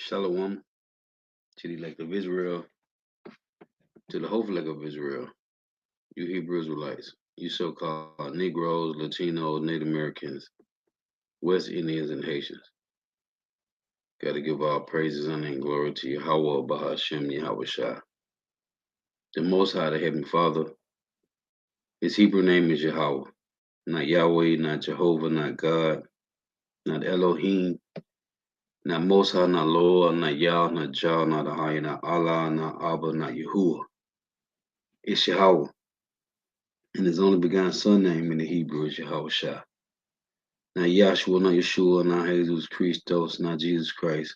Shalom to the elect of Israel, to the whole elect of Israel, you Hebrew Israelites, you so-called Negroes, Latinos, Native Americans, West Indians, and Haitians. Got to give all praises, honor, and glory to Yahweh, Bahashem, Yahweh Shah. The Most High, the Heavenly Father. His Hebrew name is Yahweh, not Yahweh, not Jehovah, not God, not Elohim, not Most High, not Lord, not Yah, not Jah, not Ahai, not Allah, not Abba, not Yahuwah. It's Yahweh. And his only begotten son name in the Hebrew is Yahweh Shah. Not Yahshua, not Yeshua, not Jesus Christos, not Jesus Christ.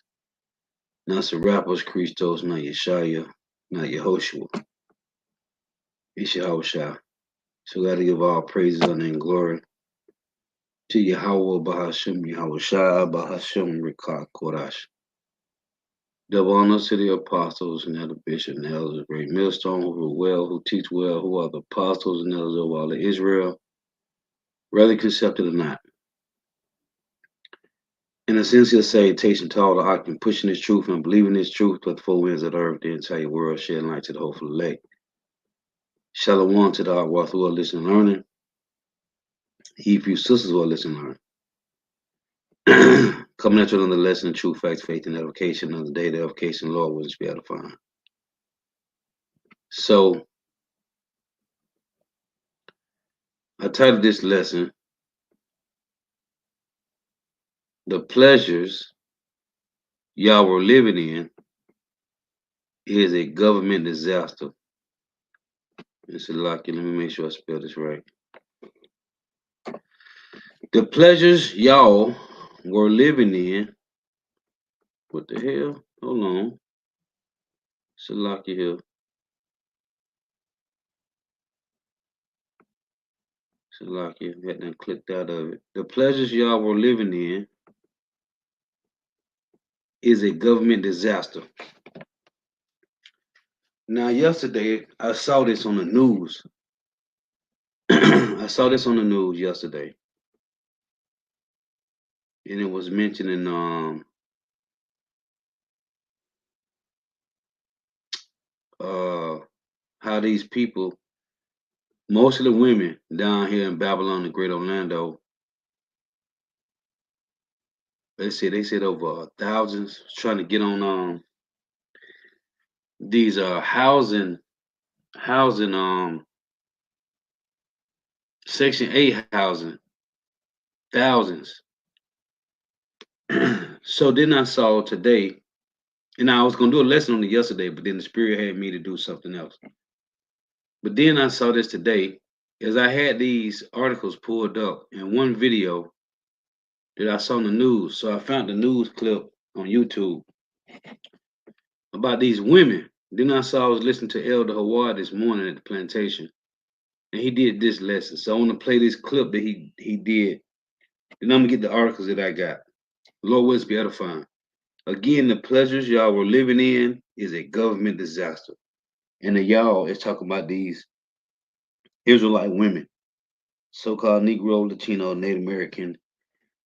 Not Serapis Christos, not Yeshaya, not Yehoshua. It's Yahweh Shah. So we got to give all praises, honor, and glory to Yahweh, Bahashem, Yahweh Shah, Bahashem, Rikah, Kodash. Double honors to the apostles and elder bishop and elders of Great Millstone who rule well, who teach well, who are the apostles and elders of all of Israel, whether concepted or not. In a sincere salutation to all the occupant pushing this truth and believing this truth to the four winds of the earth, the entire world, shedding light to the hopeful elect. Shalom to the Akwath who are listening and learning. Hebrew sisters who are listening and learning. Coming at you another lesson in truth, facts, faith, and edification. Another day, the edification, Lord, will be edifying. So, I titled this lesson, The Pleasures Y'all Were Living In is a Government Disaster. It's a lock. Let me make sure I spell this right. The pleasures y'all were living in. What the hell? Hold on. Salaki here. Salaki had done clicked out of it. The pleasures y'all were living in is a government disaster. Now, yesterday, I saw this on the news. I saw this on the news yesterday. And it was mentioning how these people, most of the women down here in Babylon, the Great Orlando, they said over thousands trying to get on these housing Section 8 housing, thousands. So then I saw today, and I was gonna do a lesson on it yesterday, but then the Spirit had me to do something else. But then I saw this today as I had these articles pulled up and one video that I saw on the news. So I found the news clip on YouTube about these women. Then I was listening to Elder Hawad this morning at the plantation, and he did this lesson. So I want to play this clip that he did, and I'm gonna get the articles that I got. Lord wills be edifying. Again, the pleasures y'all were living in is a government disaster, and the y'all is talking about these Israelite women, so-called Negro, Latino, Native American,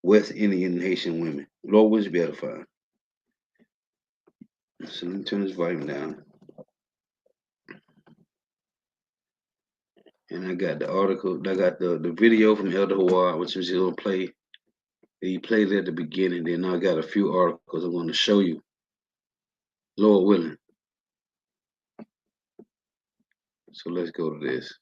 West Indian, and Haitian women. Lord wills be edifying. So let me turn this volume down. And I got the article, I got the video from Elder Hawad, which is going to play. He played it at the beginning. Then I got a few articles I'm going to show you, Lord willing. So let's go to this.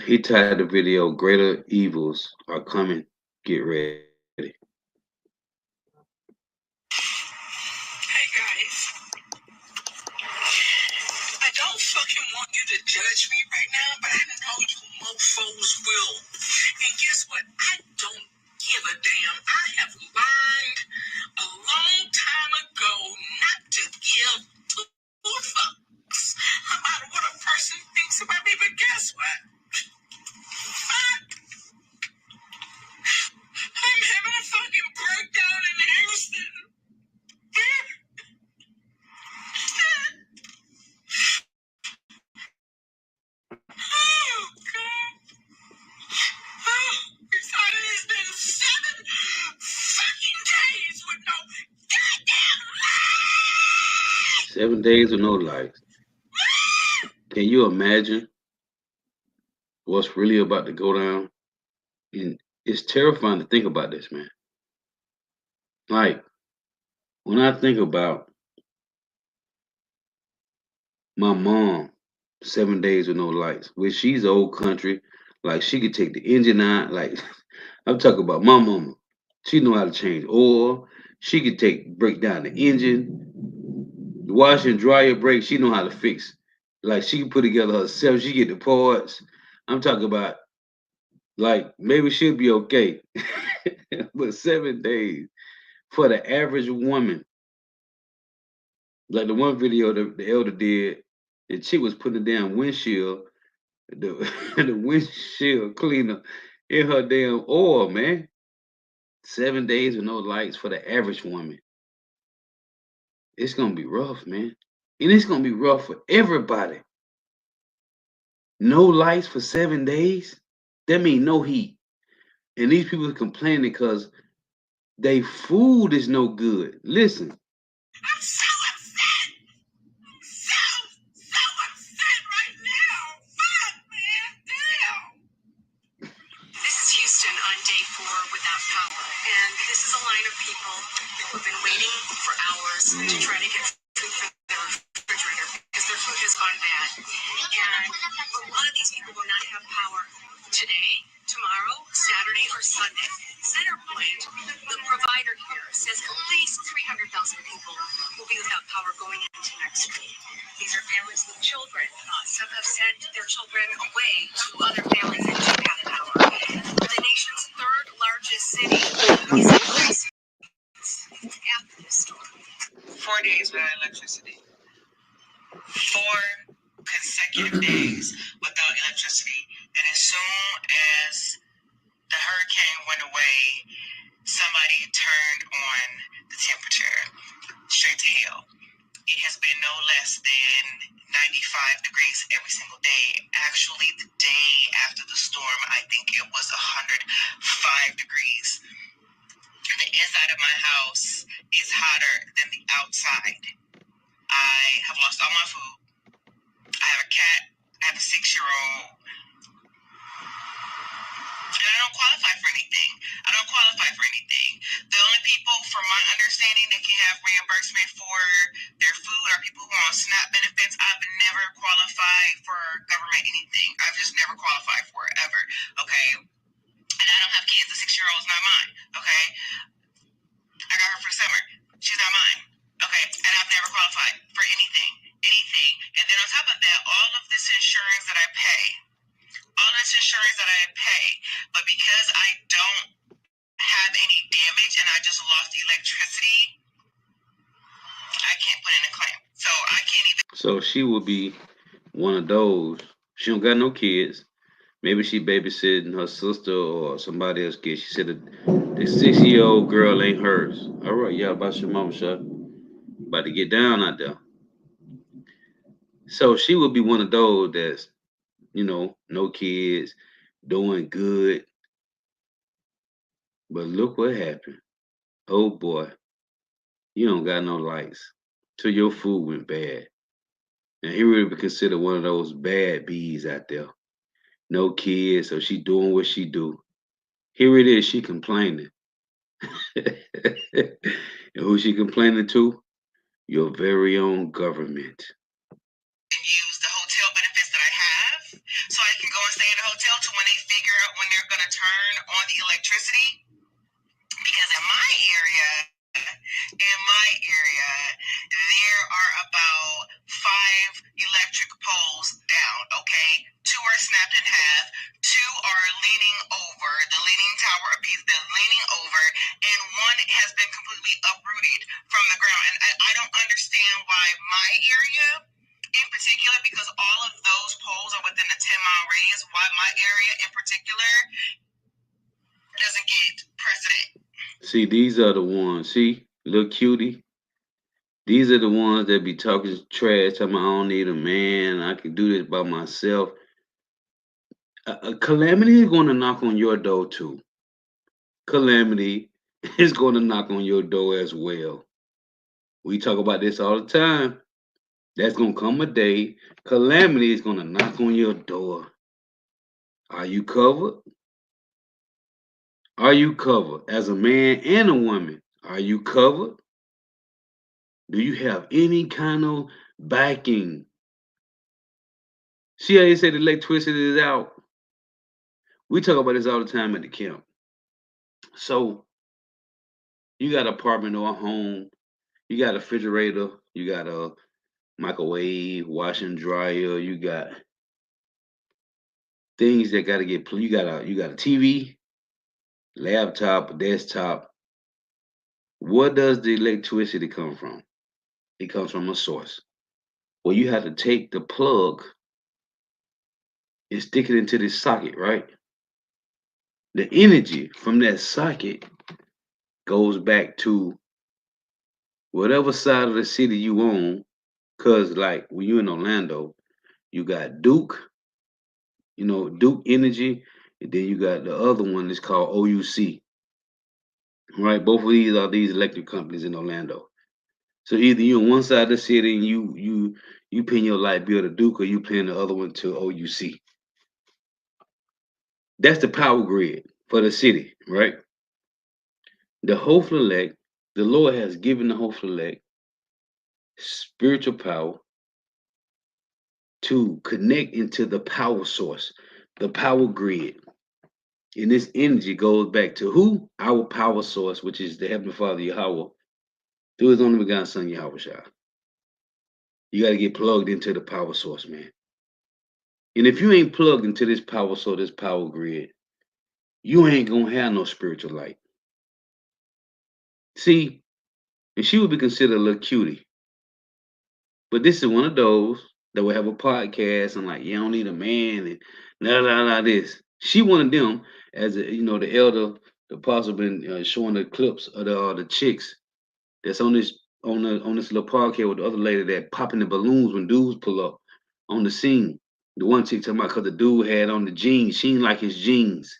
He titled the video, Greater Evils Are Coming, Get Ready. Hey guys, I don't fucking want you to judge me right now, but I know you mofos will. And guess what? I don't give a damn. I have learned a long time ago not to give two fucks about what a person thinks about me, but guess what? I'm having a fucking breakdown in Houston. Oh, God. Oh, it's been 7 fucking 7 days with no lights. Can you imagine what's really about to go down? And it's terrifying to think about this, man. Like, when I think about my mom, 7 days with no lights, which she's old country, like she could take the engine out. Like I'm talking about my mama. She know how to change oil. She could break down the engine, wash and dry your brakes. She know how to fix. Like she can put together herself. She get the parts. I'm talking about like maybe she'll be okay, but 7 days for the average woman. Like the one video the elder did, the chick was putting the damn windshield, the the windshield cleaner in her damn oil, man. 7 days with no lights for the average woman. It's gonna be rough, man. And it's gonna be rough for everybody. No lights for 7 days? That mean no heat. And these people are complaining because they food is no good. Listen. I'm so upset. So upset right now. Fuck, man. Damn. This is Houston on day 4 without power. And this is a line of people who have been waiting for hours to try to get food from their refrigerator because their food has gone bad. And a lot of these people will not have power today, tomorrow, Saturday, or Sunday. Centerpoint, the provider here, says at least 300,000 people will be without power going into next week. These are families with children. Some have sent their children away to other families that do have power. The nation's 3rd largest city is in crisis after this storm. 4 days without electricity. 4 consecutive days without electricity. And as soon as the hurricane went away, somebody turned on the temperature straight to hell. It has been no less than 95 degrees every single day. Actually, the day after the storm, I think it was 105 degrees. The inside of my house is hotter than the outside. I have lost all my food. I have a cat. I have a 6-year-old. And I don't qualify for anything. The only people, from my understanding, that can have reimbursement for their food are people who are on SNAP benefits. I've never qualified for government anything. I've just never qualified for it, ever. Okay? And I don't have kids. The 6-year-old's not mine. Okay? I got her for summer. She's not mine. Okay? And I've never qualified for anything. And then on top of that, all of this insurance that I pay, but because I don't have any damage and I just lost electricity, I can't put in a claim. So I can't even. So she will be one of those. She don't got no kids. Maybe she babysitting her sister or somebody else kids. She said the 6-year-old girl ain't hers. All right, y'all, about your mama shot. About to get down out there. So she would be one of those that's, no kids, doing good. But look what happened. Oh boy, you don't got no lights. So your food went bad. Now he would be considered one of those bad bees out there. No kids, so she doing what she do. Here it is, she complaining. And who she complaining to? Your very own government. Use the hotel benefits that I have so I can go and stay in a hotel to when they figure out when they're going to turn on the electricity. Because in my area, there are about 5 electric poles down, okay? 2 are snapped in half, 2 are leaning over, the leaning tower piece, they're leaning over, and 1 has been completely uprooted from the ground. And I don't understand why my area, in particular, because all of those poles are within a 10-mile radius, why my area in particular doesn't get precedent. See, these are the ones. See, little cutie. These are the ones that be talking trash, talking, I don't need a man. I can do this by myself. A calamity is going to knock on your door too. Calamity is going to knock on your door as well. We talk about this all the time. There's gonna come a day, calamity is gonna knock on your door. Are you covered? Are you covered? As a man and a woman, are you covered? Do you have any kind of backing? See how they say the electricity is out? We talk about this all the time at the camp. So you got an apartment or a home, you got a refrigerator, you got a microwave, washing dryer, you got things that gotta get you got a TV, laptop, desktop. What does the electricity come from? It comes from a source. Well, you have to take the plug and stick it into this socket, right? The energy from that socket goes back to whatever side of the city you own. Cause like when you in Orlando, you got Duke, Duke Energy, and then you got the other one that's called OUC. Right? Both of these are these electric companies in Orlando. So either you on one side of the city and you paying your light bill to Duke, or you paying the other one to OUC. That's the power grid for the city, right? The hopeful elect, the Lord has given the hopeful elect spiritual power to connect into the power source, the power grid. And this energy goes back to who? Our power source, which is the Heavenly Father Yahweh, through his only begotten Son Yahweh Shah. You got to get plugged into the power source, man. And if you ain't plugged into this power source, this power grid, you ain't gonna have no spiritual light. See, and she would be considered a little cutie. But this is one of those that will have a podcast and like, you don't need a man and this. She one of them, as the elder, the apostle been showing the clips of the chicks that's on this little podcast with the other lady that popping the balloons when dudes pull up on the scene. The one chick talking about because the dude had on the jeans, she ain't like his jeans.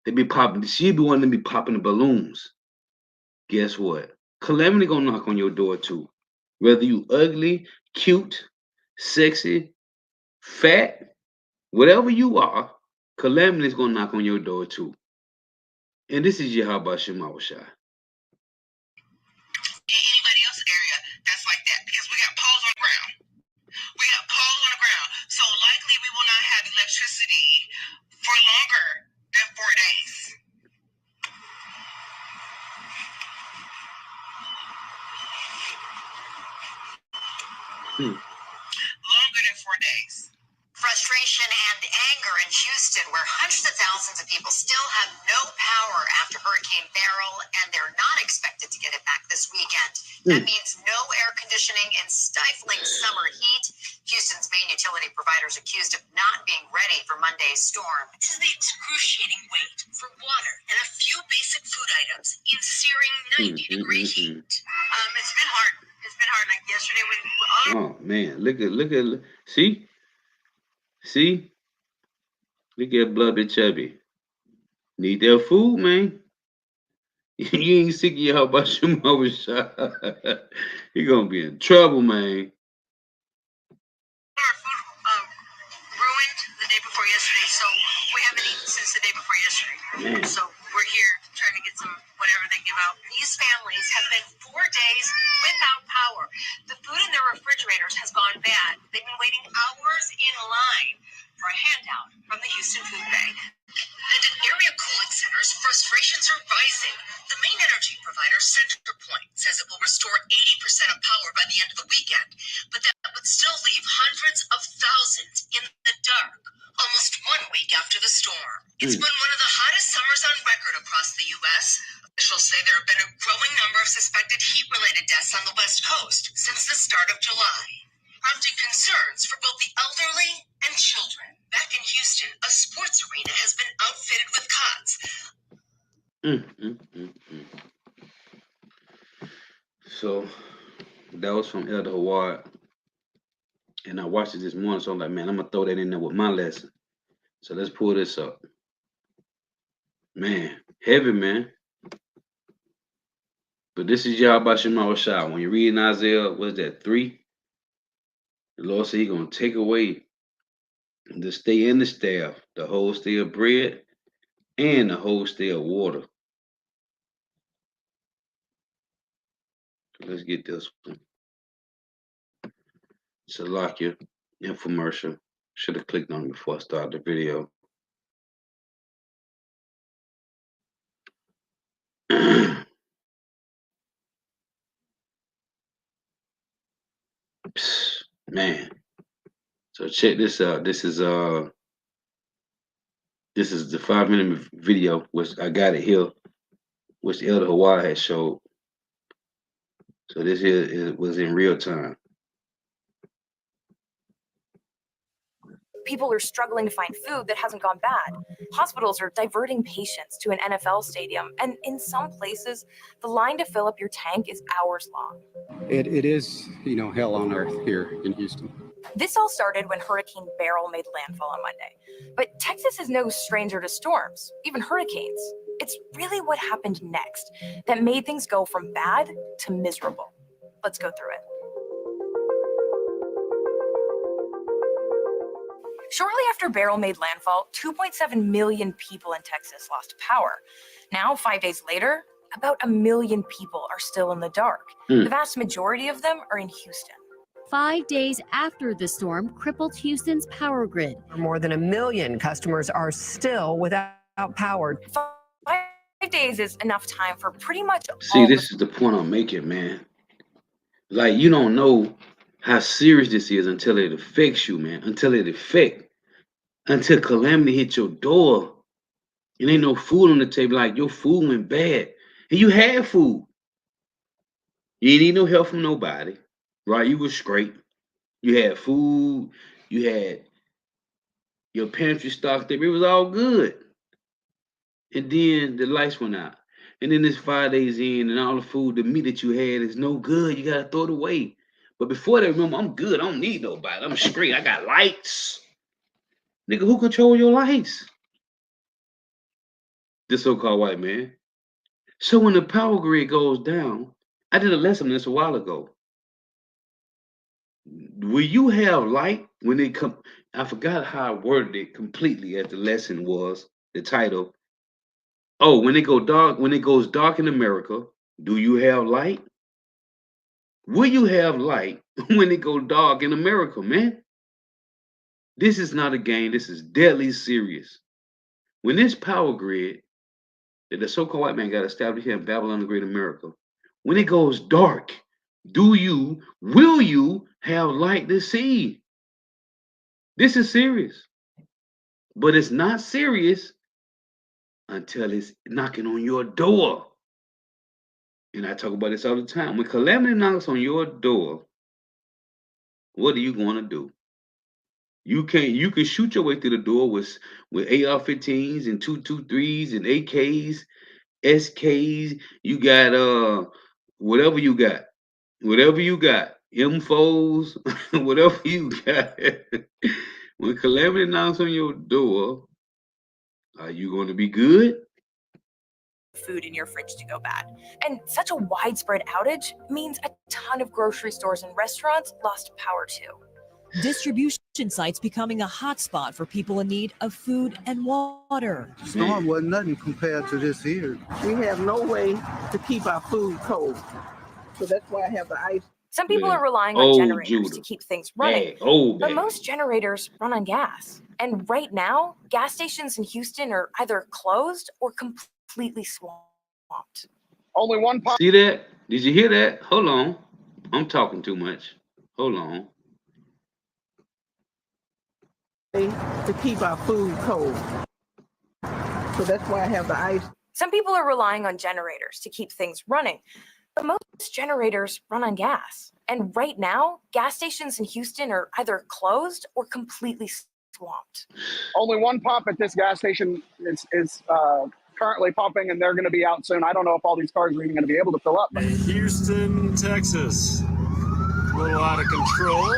They be popping. She be wanting to be popping the balloons. Guess what? Calamity gonna knock on your door too. Whether you ugly, cute, sexy, fat, whatever you are, calamity is gonna knock on your door too. And this is Yahweh Shema Shai. Anybody else area that's like that, because we got poles on the ground. We got poles on the ground. So likely we will not have electricity for longer than 4 days. Longer than 4 days. Frustration and anger in Houston, where hundreds of thousands of people still have no power after Hurricane Beryl, and they're not expected to get it back this weekend. That means no air conditioning and stifling summer heat. Houston's main utility providers accused of not being ready for Monday's storm. This is the excruciating wait for water and a few basic food items in searing 90-degree heat. It's been hard. It's been hard. Like yesterday when. Oh man, look at see, look at Blubby Chubby. Need their food, man. You ain't sick of your about Shema Shai. You gonna be in trouble, man. Our food ruined the day before yesterday, so we haven't eaten since the day before yesterday. Man. So we're here trying to get some whatever they give out. These families have been 4 days without power. The food in their refrigerators has gone bad. They've been waiting hours in line for a handout from the Houston Food Bank. And in area cooling centers, frustrations are rising. The main energy provider, CenterPoint, says it will restore 80% of power by the end of the weekend, but that would still leave hundreds of thousands in the dark almost 1 week after the storm. It's been one of the hottest summers on record across the U.S. Officials say there have been a growing number of suspected heat-related deaths on the West Coast since the start of July, prompting concerns for both the elderly and children. Back in Houston, a sports arena has been outfitted with cots. So that was from Elder Howard. And I watched it this morning, so I'm like, man, I'm gonna throw that in there with my lesson. So let's pull this up. Man, heavy, man. But this is Yahweh Shema Shai. When you read in Isaiah, what's that, 3? The Lord said He's gonna take away the stay and the staff, the whole stay of bread, and the whole stay of water. Let's get this one. Salakia infomercial. Should have clicked on it before I started the video. Man. So check this out. This is the 5-minute video, which I got it here, which Elder Hawaii had showed. So this here was in real time. People are struggling to find food that hasn't gone bad. Hospitals are diverting patients to an NFL stadium, and in some places, the line to fill up your tank is hours long. It is, hell on earth here in Houston. This all started when Hurricane Beryl made landfall on Monday. But Texas is no stranger to storms, even hurricanes. It's really what happened next that made things go from bad to miserable. Let's go through it. Shortly after Beryl made landfall, 2.7 million people in Texas lost power. Now, 5 days later, about 1 million people are still in the dark. The vast majority of them are in Houston. 5 days after the storm crippled Houston's power grid. More than 1 million customers are still without power. 5 days is enough time for pretty much See, this is the point I'm making, man. Like, you don't know how serious this is until it affects you, man. Until calamity hit your door. And ain't no food on the table. Like, your food went bad. And you had food. You didn't need no help from nobody. Right? You was straight. You had food. You had your pantry stocked up. It was all good. And then the lights went out. And then it's 5 days in, and all the food, the meat that you had is no good. You gotta throw it away. But before that, remember, I'm good. I don't need nobody. I'm straight. I got lights. Nigga, who control your lights? This so-called white man. So when the power grid goes down, I did a lesson on this a while ago. Will you have light when it come? I forgot how I worded it completely as the lesson was, the title. Oh, when it goes dark in America, do you have light? Will you have light when it goes dark in America, man? This is not a game. This is deadly serious. When this power grid that the so-called white man got established here in Babylon the Great America, when it goes dark, will you have light to see? This is serious. But it's not serious until it's knocking on your door. And I talk about this all the time. When calamity knocks on your door, what are you going to do? You can shoot your way through the door with AR-15s and 223s and AKs, SKs. You got whatever you got, M4s, whatever you got. When calamity knocks on your door, are you going to be good? Food in your fridge to go bad. And such a widespread outage means a ton of grocery stores and restaurants lost power too. Distribution sites becoming a hotspot for people in need of food and water. Storm wasn't nothing compared to this here. We have no way to keep our food cold. So that's why I have the ice. Some people are relying on generators to keep things running, but most generators run on gas. And right now, gas stations in Houston are either closed or completely swamped. Only one pop. See that? Did you hear that? Hold on. I'm talking too much. Hold on. To keep our food cold. So that's why I have the ice. Some people are relying on generators to keep things running, but most generators run on gas. And right now, gas stations in Houston are either closed or completely swamped. Only one pump at this gas station is currently pumping, and they're going to be out soon. I don't know if all these cars are even going to be able to fill up. Houston, Texas. A little out of control.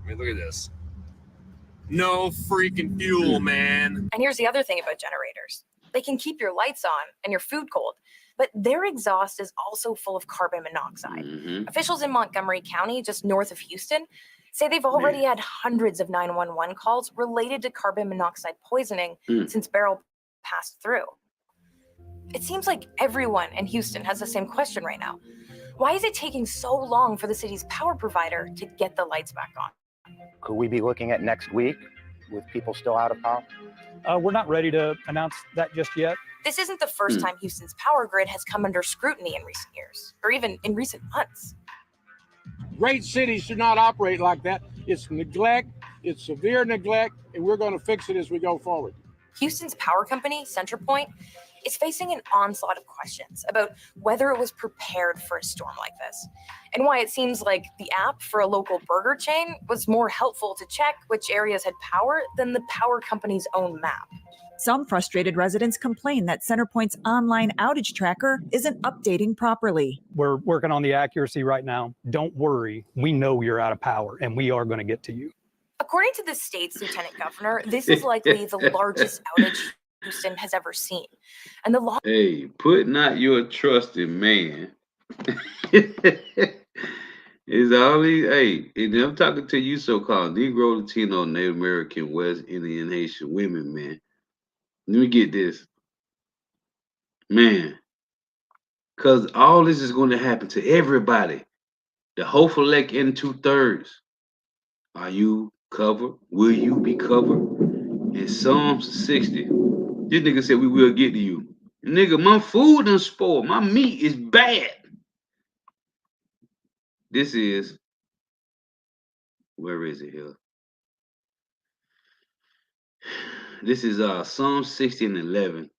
I mean, look at this. No freaking fuel, man. And here's the other thing about generators. They can keep your lights on and your food cold. but their exhaust is also full of carbon monoxide. Officials in Montgomery County, just north of Houston, say they've already had hundreds of 911 calls related to carbon monoxide poisoning since Beryl passed through. It seems like everyone in Houston has the same question right now. Why is it taking so long for the city's power provider to get the lights back on? Could we be looking at next week with people still out of power? We're not ready to announce that just yet. This isn't the first time Houston's power grid has come under scrutiny in recent years, or even in recent months. Great cities should not operate like that. It's neglect, it's severe neglect, and we're going to fix it as we go forward. Houston's power company, CenterPoint, is facing an onslaught of questions about whether it was prepared for a storm like this, and why it seems like the app for a local burger chain was more helpful to check which areas had power than the power company's own map. Some frustrated residents complain that CenterPoint's online outage tracker isn't updating properly. We're working on the accuracy right now. Don't worry. We know you're out of power, and we are going to get to you. According to the state's lieutenant governor, this is likely the largest outage Houston has ever seen. And the law. Hey, put not your trust in man. Is all these, hey, and I'm talking to you so-called Negro, Latino, Native American, West Indian, Haitian women, man. Let me get this. Man, because all this is going to happen to everybody. The hopeful elect in 2/3. Are you covered? Will you be covered? In Psalms 60, this nigga said we will get to you. Nigga, my food done spoiled. My meat is bad. This is, where is it here? This is Psalm 60 and 11.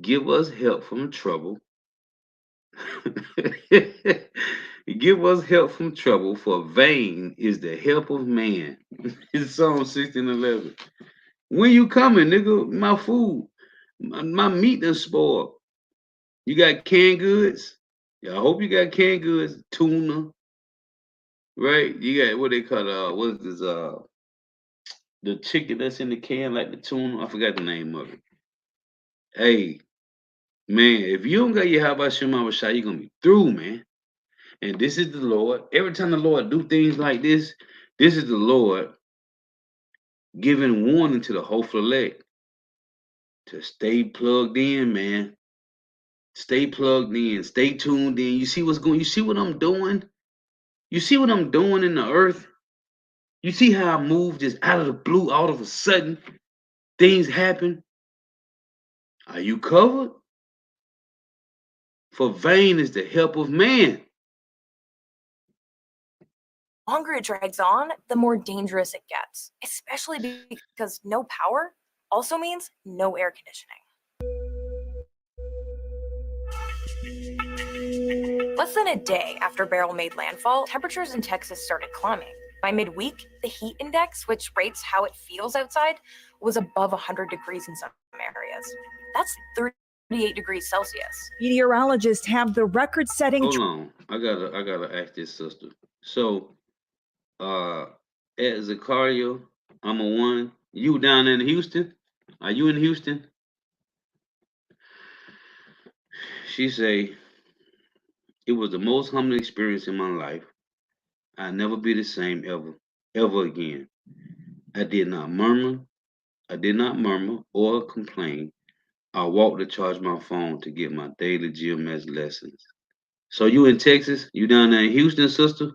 Give us help from trouble. Give us help from trouble, for vain is the help of man. It's Psalm 60 and 11. When you coming, nigga? My food, my meat done spoiled. You got canned goods? Yeah, I hope you got canned goods. Tuna, right? You got what they call what is this? The chicken that's in the can, like the tuna. I forgot the name of it. Hey, man, if you don't got your how about Shema Rashai, you're gonna be through, man. And this is the Lord. Every time the Lord do things like this is the Lord giving warning to the hopeful elect to stay plugged in, man. Stay plugged in. Stay tuned in. You see what's going? You see what I'm doing? You see what I'm doing in the earth? You see how I move just out of the blue, all of a sudden, things happen. Are you covered? For vain is the help of man. The longer it drags on, the more dangerous it gets, especially because no power also means no air conditioning. Less than a day after Beryl made landfall, temperatures in Texas started climbing. By midweek, the heat index, which rates how it feels outside, was above 100 degrees in some areas. That's 38 degrees Celsius. Meteorologists have the record-setting. Hold on, I gotta ask this sister. So, at Zakaria, I'm a one. You down in Houston? Are you in Houston? She say, it was the most humbling experience in my life. I'll never be the same ever again. I did not murmur or complain. I walked to charge my phone to get my daily GMS lessons. So you in Texas? You down there in Houston, sister?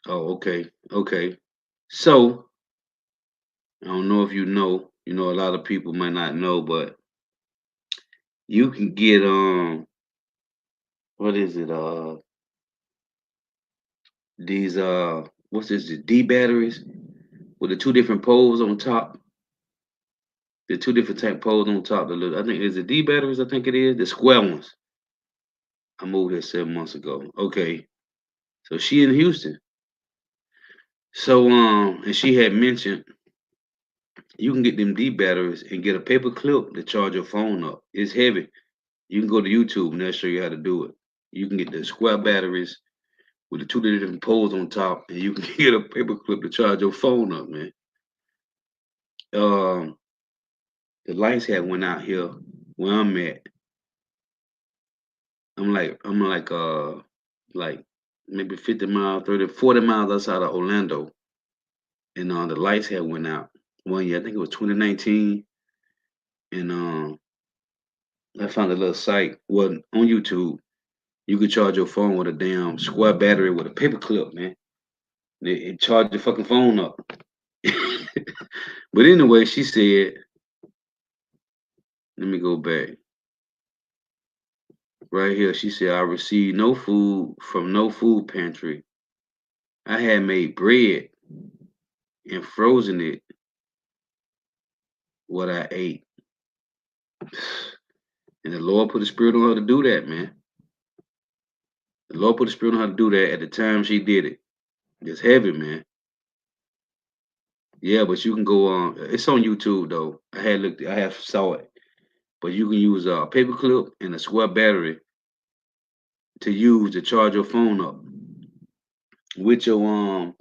Oh, okay. So, I don't know if you know, a lot of people might not know, but you can get, what is it? These, what's this, the D batteries with the two different poles on top. The two different type poles on top. I think it's the D batteries, I think it is. The square ones. I moved here 7 months ago. Okay. So she in Houston. So, and she had mentioned you can get them D batteries and get a paper clip to charge your phone up. It's heavy. You can go to YouTube and they'll show you how to do it. You can get the square batteries with the two different poles on top, and you can get a paper clip to charge your phone up, man. The lights had went out here where I'm at. I'm like maybe 50 miles, 30, 40 miles outside of Orlando. And the lights had went out one year. I think it was 2019. And I found a little site. Well, on YouTube, you could charge your phone with a damn square battery with a paper clip, man. It charged your fucking phone up. But anyway, she said, let me go back. Right here, she said, I received no food from no food pantry. I had made bread and frozen it what I ate. And the Lord put a spirit on her to do that, man. The Lord put a spirit on her to do that at the time she did it. It's heavy, man. Yeah, but you can go on. It's on YouTube though. I have saw it. But you can use a paper clip and a square battery to use to charge your phone up with your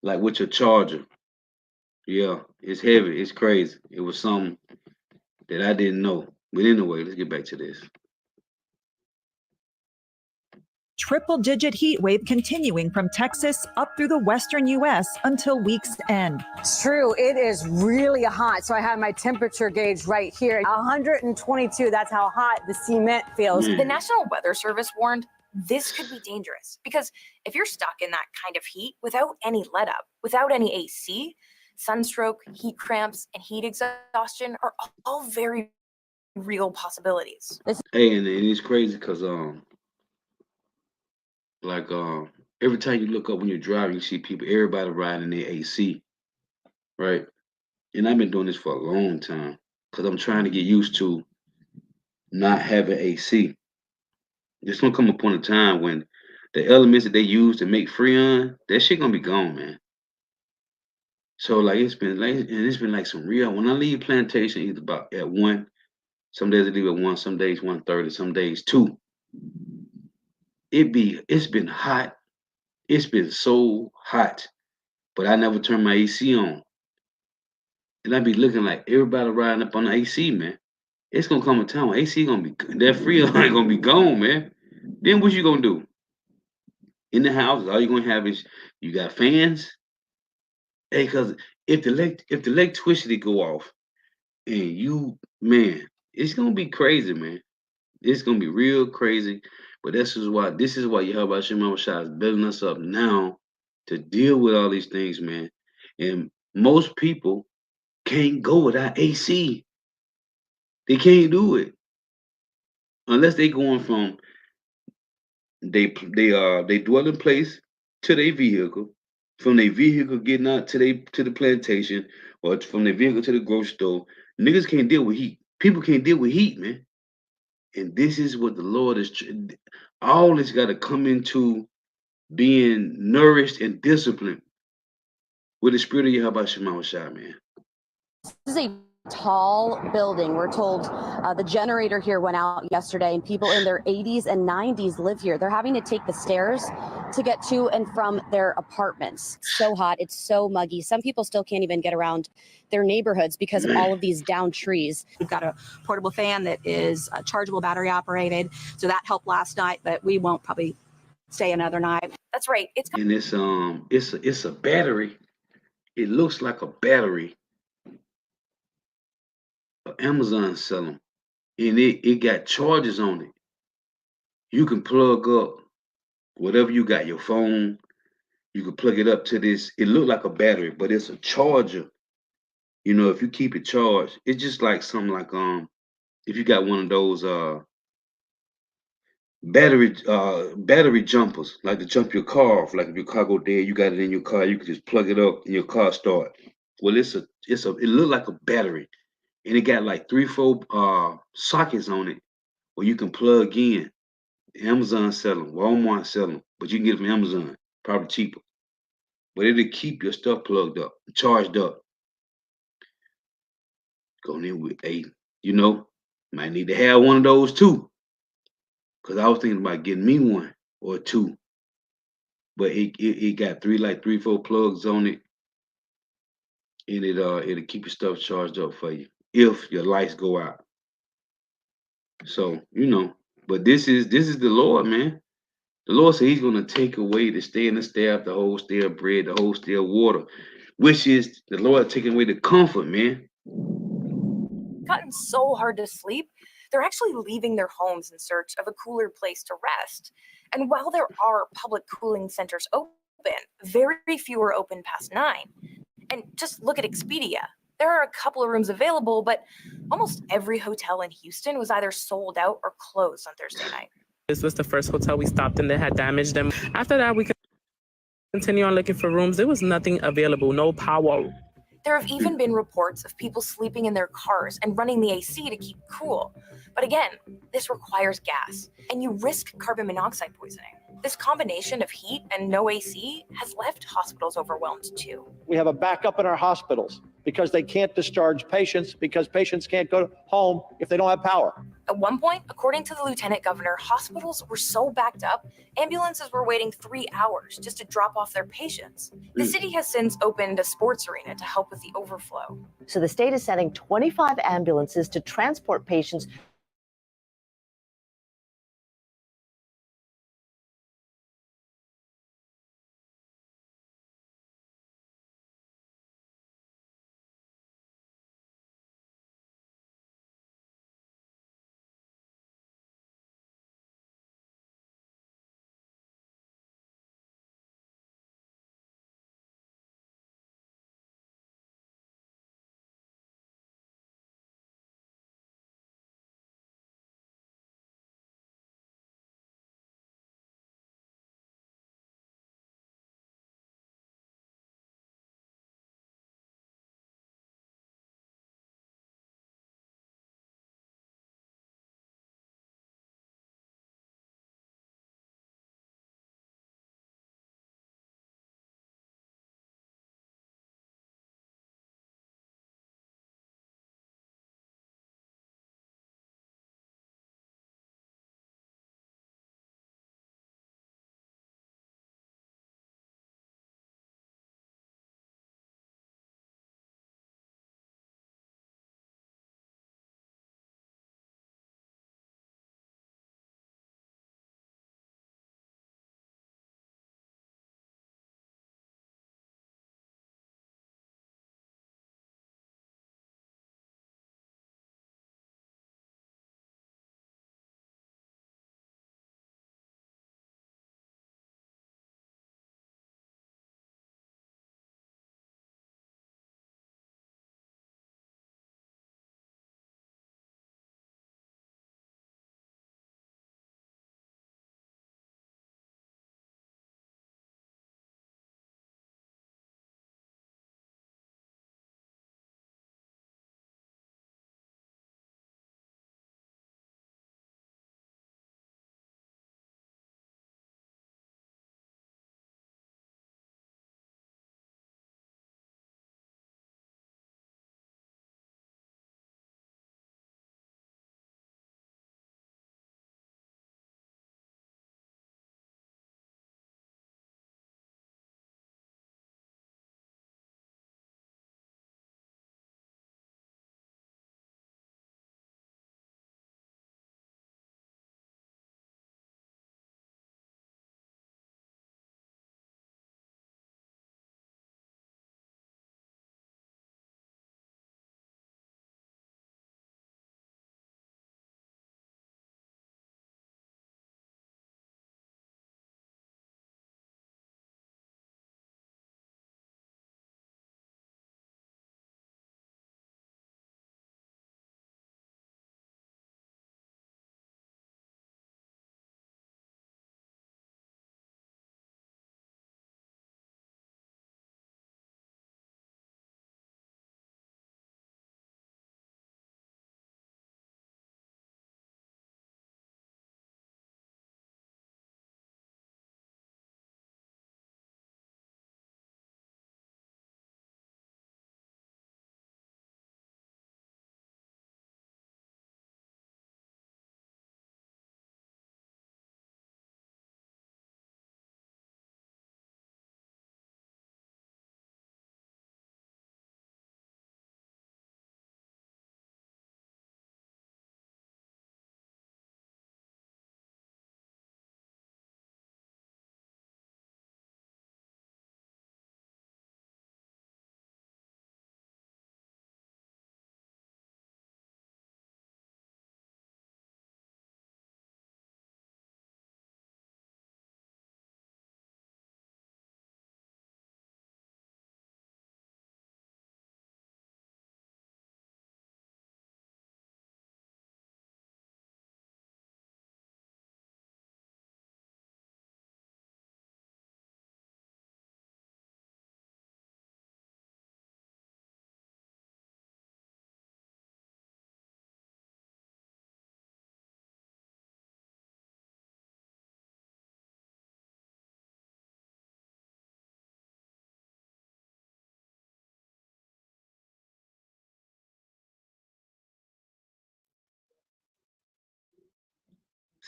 like with your charger. Yeah, it's heavy. It's crazy. It was something that I didn't know. But anyway, let's get back to this. Triple-digit heat wave continuing from Texas up through the western U.S. until week's end. It's true. It is really hot. So I have my temperature gauge right here. 122. That's how hot the cement feels. The National Weather Service warned this could be dangerous because if you're stuck in that kind of heat without any let up, without any AC, sunstroke, heat cramps, and heat exhaustion are all very real possibilities. Hey, and it's crazy because every time you look up when you're driving, you see people, everybody riding their AC, right? And I've been doing this for a long time because I'm trying to get used to not having AC. There's gonna come upon a time when the elements that they use to make Freon, that shit gonna be gone, man. So like it's been like some real. When I leave plantation, either about at 1, some days I leave at 1, some days 1:30, some days 2. It's been hot. It's been so hot, but I never turn my AC on. And I be looking like everybody riding up on the AC, man. It's gonna come a time when AC gonna be that Freon ain't gonna be gone, man. Then what you gonna do? In the house, all you gonna have is you got fans. Hey, cause if the electricity go off and it's gonna be crazy, man. It's gonna be real crazy. But this is why Yahweh Shema Shah is building us up now to deal with all these things, man. And most people can't go without AC. They can't do it unless they going from they dwelling place to their vehicle, from their vehicle getting out to the plantation, or from their vehicle to the grocery store. Niggas can't deal with heat. People can't deal with heat, man. And this is what the Lord is. All this got to come into being nourished and disciplined with the spirit of Yahweh Shema Shah, man. This is a tall building. We're told the generator here went out yesterday, and people in their 80s and 90s live here. They're having to take the stairs to get to and from their apartments. So hot. It's so muggy. Some people still can't even get around their neighborhoods because of all of these downed trees. We've got a portable fan that is chargeable, battery operated. So that helped last night, but we won't probably stay another night. That's right. And it's a battery. It looks like a battery. Amazon sell them, and it got charges on it. You can plug up whatever you got, your phone. You can plug it up to this. It look like a battery, but it's a charger. You know, if you keep it charged, it's just like something like if you got one of those battery jumpers, like to jump your car off. Like if your car go dead, you got it in your car. You can just plug it up and your car start. Well, it look like a battery. And it got like 3-4 sockets on it where you can plug in. Amazon sell them, Walmart sell them, but you can get it from Amazon, probably cheaper. But it'll keep your stuff plugged up, charged up. Going in with might need to have one of those too. Cause I was thinking about getting me one or 2. But it got 3-4 plugs on it. And it'll keep your stuff charged up for you. if your lights go out. So, but this is the Lord, man. The Lord said He's gonna take away the staying the staff, the whole stale bread, the whole stale water, which is the Lord taking away the comfort, man. Gotten so hard to sleep, they're actually leaving their homes in search of a cooler place to rest. And while there are public cooling centers open, very few are open past 9. And just look at Expedia. There are a couple of rooms available, but almost every hotel in Houston was either sold out or closed on Thursday night. This was the first hotel we stopped in that had damaged them. After that, we continue on looking for rooms. There was nothing available, no power. There have even been reports of people sleeping in their cars and running the AC to keep cool. But again, this requires gas, and you risk carbon monoxide poisoning. This combination of heat and no AC has left hospitals overwhelmed too. We have a backup in our hospitals because they can't discharge patients because patients can't go home if they don't have power. At one point, according to the lieutenant governor, hospitals were so backed up, ambulances were waiting 3 hours just to drop off their patients. The city has since opened a sports arena to help with the overflow. So the state is sending 25 ambulances to transport patients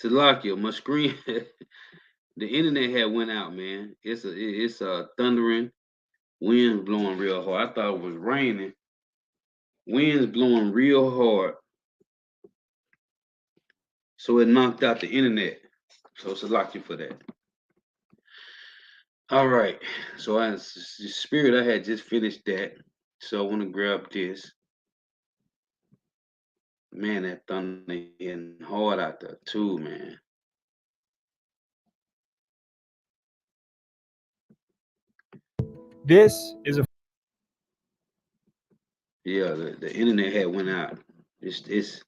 Salakia, my screen, the internet had went out, man. It's thundering, winds blowing real hard. I thought it was raining. Winds blowing real hard, so it knocked out the internet. So Salakia for that. All right, so as the spirit, I had just finished that, so I want to grab this. Man, that thunder hitting hard out there too, man. This is a Yeah, the internet had went out. It's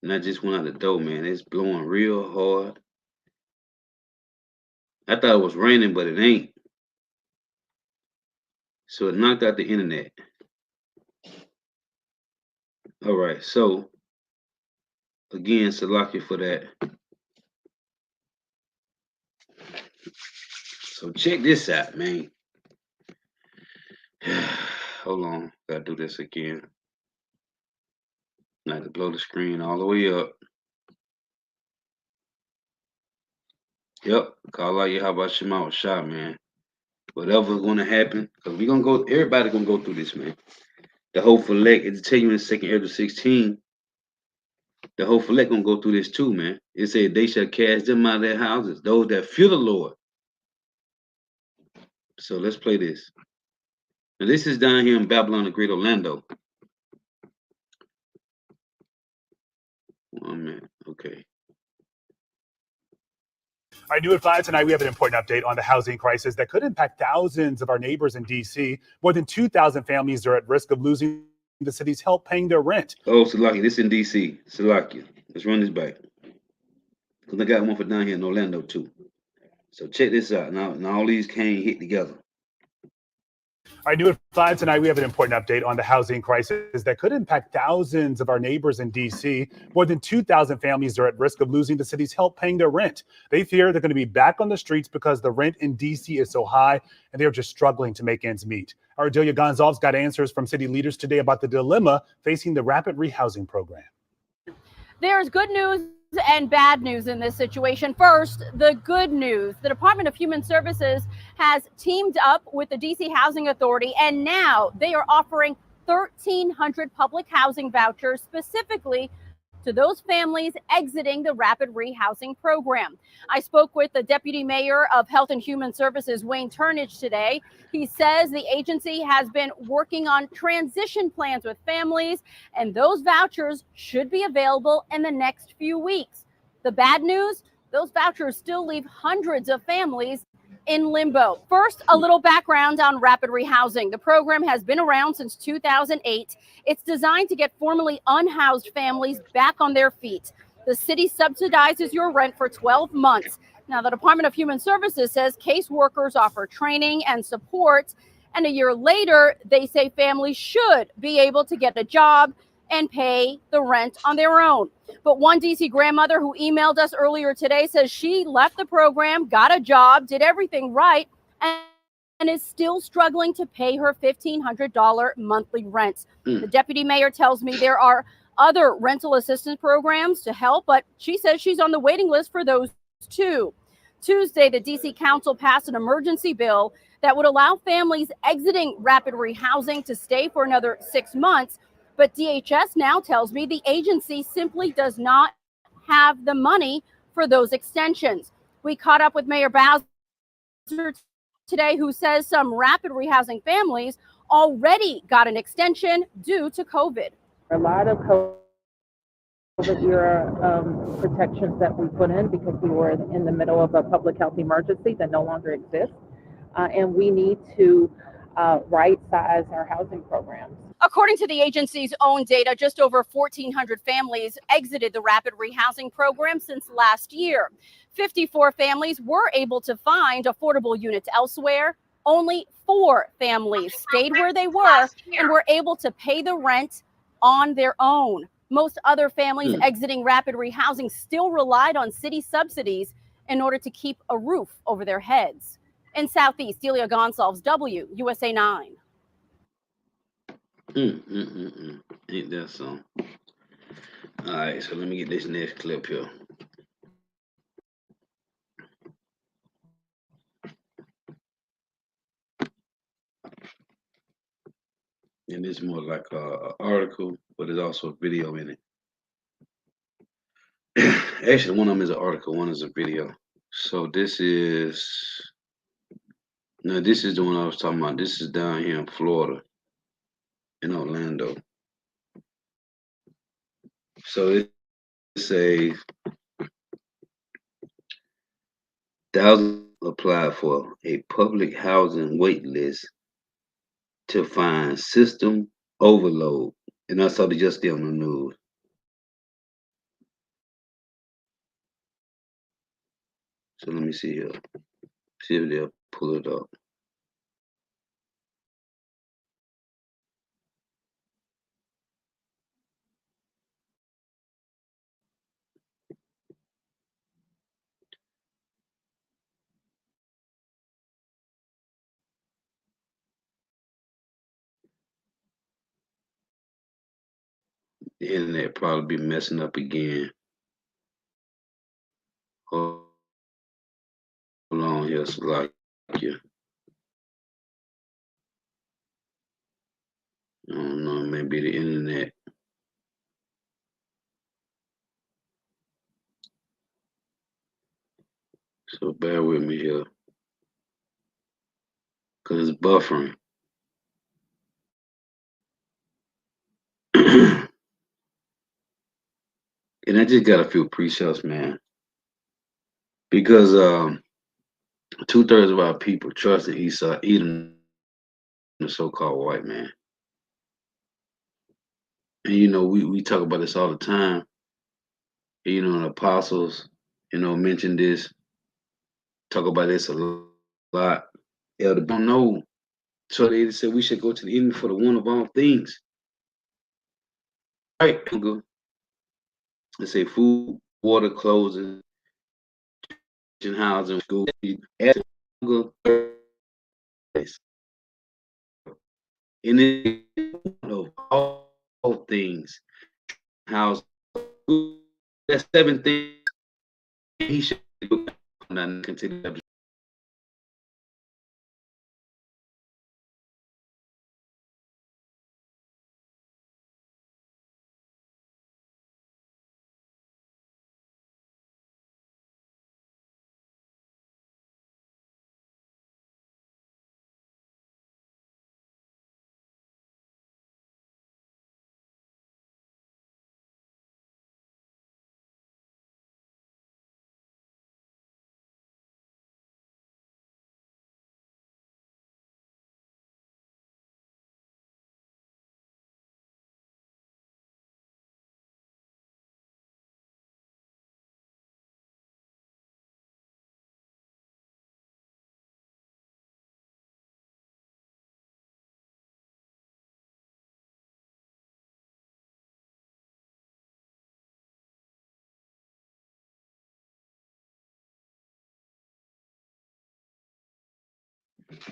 not just went out the door, man. It's blowing real hard. I thought it was raining, but it ain't. So it knocked out the internet. All right, so again, Salakia for that. So check this out, man. Hold on, gotta do this again. Not to blow the screen all the way up. Yep, call out Yahweh Shema Shah, man. Whatever's gonna happen, because we're gonna go, everybody gonna go through this, man. The whole Felek, it's tell you in 2nd Ezra 16, the whole Felek gonna go through this too, man. It said they shall cast them out of their houses, those that fear the Lord. So let's play this. Now this is down here in Babylon, the Great Orlando. 1 minute, okay. All right, new at 5 tonight, we have an important update on the housing crisis that could impact thousands of our neighbors in D.C. More than 2,000 families are at risk of losing the city's help paying their rent. Oh, Salakia, this in D.C. Salakia, let's run this back. Because I got one for down here in Orlando too. So check this out. Now all these can't hit together. All right, new at 5 tonight, we have an important update on the housing crisis that could impact thousands of our neighbors in D.C. More than 2,000 families are at risk of losing the city's help paying their rent. They fear they're going to be back on the streets because the rent in D.C. is so high and they're just struggling to make ends meet. Our Delia Gonzalez got answers from city leaders today about the dilemma facing the rapid rehousing program. There's good news and bad news in this situation. First, the good news. The Department of Human Services has teamed up with the DC Housing Authority, and now they are offering 1,300 public housing vouchers specifically to those families exiting the rapid rehousing program. I spoke with the Deputy Mayor of Health and Human Services, Wayne Turnage, today. He says the agency has been working on transition plans with families, and those vouchers should be available in the next few weeks. The bad news, those vouchers still leave hundreds of families in limbo. First, a little background on rapid rehousing. The program has been around since 2008. It's designed to get formerly unhoused families back on their feet. The city subsidizes your rent for 12 months. Now, the Department of Human Services says caseworkers offer training and support, and a year later, they say families should be able to get a job and pay the rent on their own. But one DC grandmother who emailed us earlier today says she left the program, got a job, did everything right, and is still struggling to pay her $1,500 monthly rent. The deputy mayor tells me there are other rental assistance programs to help, but she says she's on the waiting list for those too. Tuesday, the DC Council passed an emergency bill that would allow families exiting rapid rehousing to stay for another 6 months. But DHS now tells me the agency simply does not have the money for those extensions. We caught up with Mayor Bowser today, who says some rapid rehousing families already got an extension due to COVID. A lot of COVID era protections that we put in because we were in the middle of a public health emergency that no longer exists. And we need to right size our housing programs. According to the agency's own data, just over 1,400 families exited the rapid rehousing program since last year. 54 families were able to find affordable units elsewhere. Only 4 families stayed where they were and were able to pay the rent on their own. Most other families exiting rapid rehousing still relied on city subsidies in order to keep a roof over their heads. In Southeast, Delia Gonzalez, WUSA 9. Ain't that something? All right, so let me get this next clip here. And it's more like a article, but there's also a video in it. Actually, one of them is an article, one is a video. So this is the one I was talking about. This is down here in Florida, in Orlando. So it's a 1,000 applied for a public housing wait list to find system overload. And I saw it just on the news. So let me see here. See if they'll pull it up. The internet probably be messing up again. Hold on here, Slovakia. I don't know, maybe the internet. So bear with me here. Because it's buffering. And I just got a few pre-sales, man. Because 2/3 of our people trust in Esau, Edom, the so-called white man. And we talk about this all the time. And the apostles, mention this, talk about this a lot. Elder don't know. So they said we should go to the enemy for the one of all things. Right. They say food, water, clothing, housing, school, and it of all things, house, that's 7 things he should do and continue.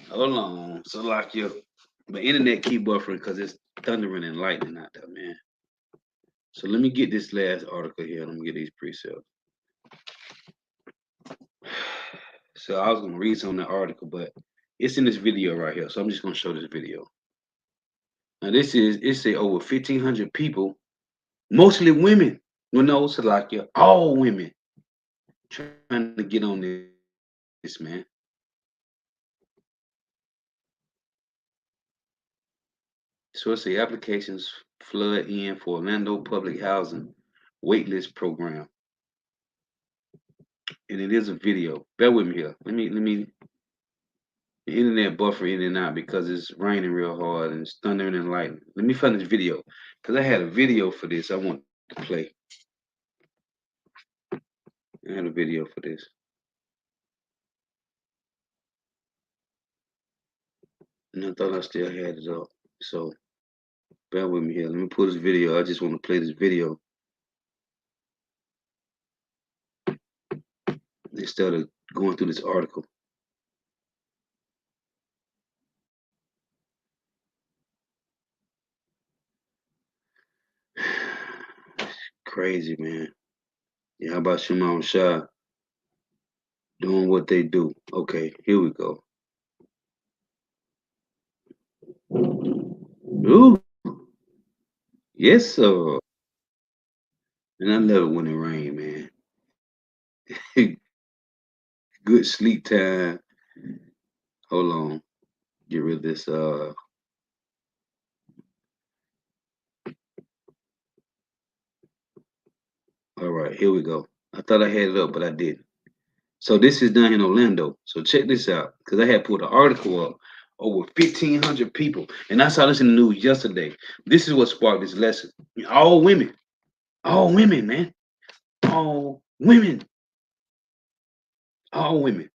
Hold on, so like your internet keep buffering because it's thundering and lightning out there, man. So let me get this last article here. Let me get these pre-sales. So I was gonna read some of the article, but it's in this video right here. So I'm just gonna show this video. Now it's say over 1,500 people, mostly women. So like all women trying to get on this, man. So it's the applications flood in for Orlando Public Housing Waitlist Program. And it is a video. Bear with me here. Let me the internet buffer in and out because it's raining real hard and it's thundering and lightning. Let me find this video. Because I had a video for this I want to play. I had a video for this. And I thought I still had it up. So bear with me here. Let me pull this video. I just want to play this video instead of going through this article. Crazy, man. Yeah, how about Shimon Shah doing what they do? Okay, here we go. Ooh. Yes, sir. And I love it when it rain, man. Good sleep time. Hold on. Get rid of this. All right, here we go. I thought I had it up, but I didn't. So this is down in Orlando. So check this out, because I had put an article up. Over 1,500 people, and I saw this in the news yesterday. This is what sparked this lesson. All women, man, all women, all women.